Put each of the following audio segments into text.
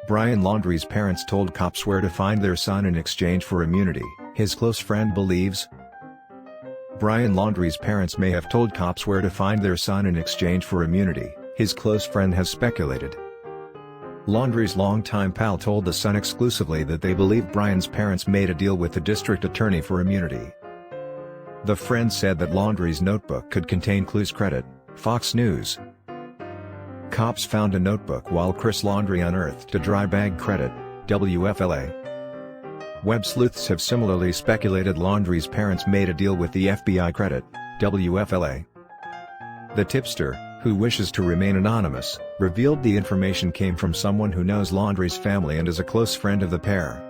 Brian Laundrie's parents told cops where to find their son in exchange for immunity, his close friend believes. Brian Laundrie's parents may have told cops where to find their son in exchange for immunity, his close friend has speculated. Laundrie's longtime pal told The Sun exclusively that they believe Brian's parents made a deal with the district attorney for immunity. The friend said that Laundrie's notebook could contain clues. Credit, Fox News. Cops found a notebook while Chris Laundrie unearthed a dry bag. Credit, WFLA. Web sleuths have similarly speculated Laundrie's parents made a deal with the FBI. Credit, WFLA. The tipster, who wishes to remain anonymous, revealed the information came from someone who knows Laundrie's family and is a close friend of the pair.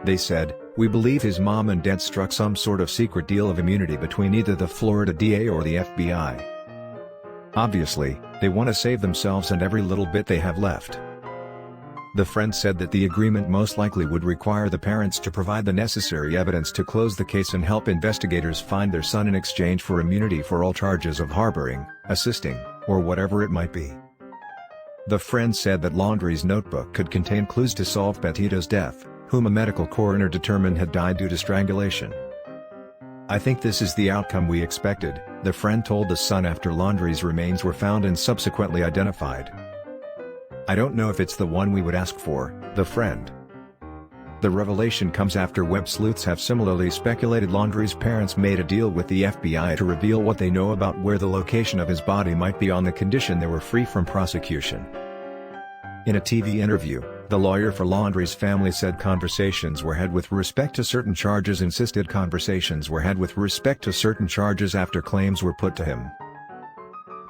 They said, "We believe his mom and dad struck some sort of secret deal of immunity between either the Florida DA or the FBI. Obviously, they want to save themselves and every little bit they have left." The friend said that the agreement most likely would require the parents to provide the necessary evidence to close the case and help investigators find their son in exchange for immunity for all charges of harboring, assisting, or whatever it might be. The friend said that Laundrie's notebook could contain clues to solve Petito's death, whom a medical coroner determined had died due to strangulation. "I think this is the outcome we expected," the friend told The Sun after Laundrie's remains were found and subsequently identified. "I don't know if it's the one we would ask for," the friend. The revelation comes after web sleuths have similarly speculated Laundrie's parents made a deal with the FBI to reveal what they know about where the location of his body might be on the condition they were free from prosecution. In a TV interview, the lawyer for Laundrie's family said conversations were had with respect to certain charges insisted conversations were had with respect to certain charges after claims were put to him.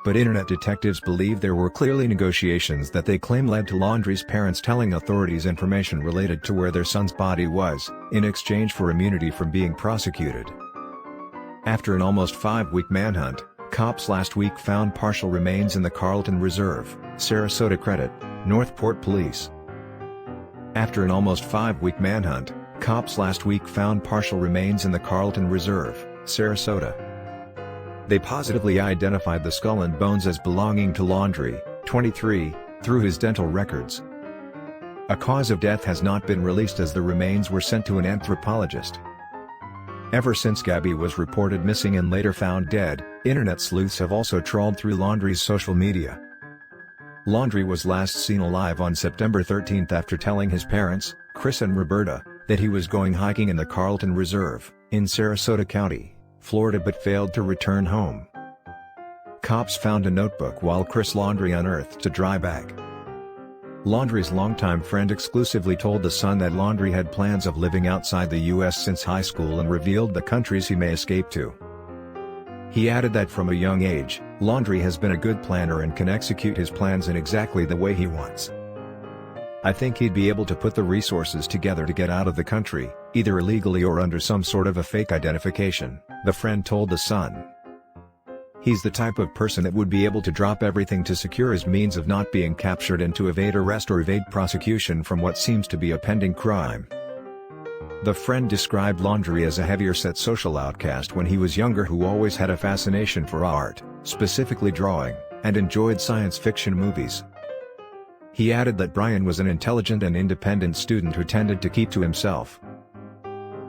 But internet detectives believe there were clearly negotiations that they claim led to Laundrie's parents telling authorities information related to where their son's body was, in exchange for immunity from being prosecuted. After an almost 5-week manhunt, cops last week found partial remains in the Carlton Reserve, Sarasota. Credit, Northport Police. After an almost 5-week manhunt, cops last week found partial remains in the Carlton Reserve, Sarasota. They positively identified the skull and bones as belonging to Laundrie, 23, through his dental records. A cause of death has not been released as the remains were sent to an anthropologist. Ever since Gabby was reported missing and later found dead, internet sleuths have also trawled through Laundrie's social media. Laundrie was last seen alive on September 13 after telling his parents, Chris and Roberta, that he was going hiking in the Carlton Reserve, in Sarasota County, Florida but failed to return home. Cops found a notebook while Chris Laundrie unearthed a dry bag. Laundrie's longtime friend exclusively told The Sun that Laundrie had plans of living outside the U.S. since high school and revealed the countries he may escape to. He added that from a young age, Laundrie has been a good planner and can execute his plans in exactly the way he wants. "I think he'd be able to put the resources together to get out of the country, either illegally or under some sort of a fake identification," the friend told The Sun. "He's the type of person that would be able to drop everything to secure his means of not being captured and to evade arrest or evade prosecution from what seems to be a pending crime." The friend described Laundrie as a heavier-set social outcast when he was younger who always had a fascination for art, specifically drawing, and enjoyed science fiction movies. He added that Brian was an intelligent and independent student who tended to keep to himself.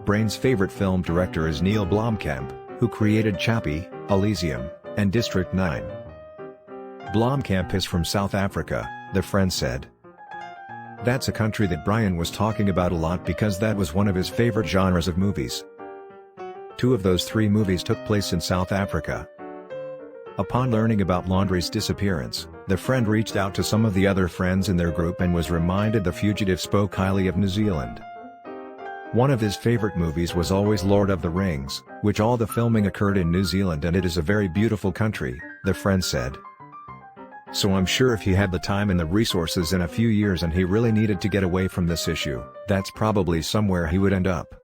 Brian's favorite film director is Neil Blomkamp, who created Chappie, Elysium, and District 9. Blomkamp is from South Africa, the friend said. "That's a country that Brian was talking about a lot because that was one of his favorite genres of movies. 2 of those 3 movies took place in South Africa." Upon learning about Laundrie's disappearance, the friend reached out to some of the other friends in their group and was reminded the fugitive spoke highly of New Zealand. One of his favorite movies was always Lord of the Rings, which all the filming occurred in New Zealand and it is a very beautiful country, the friend said. "So I'm sure if he had the time and the resources in a few years and he really needed to get away from this issue, that's probably somewhere he would end up."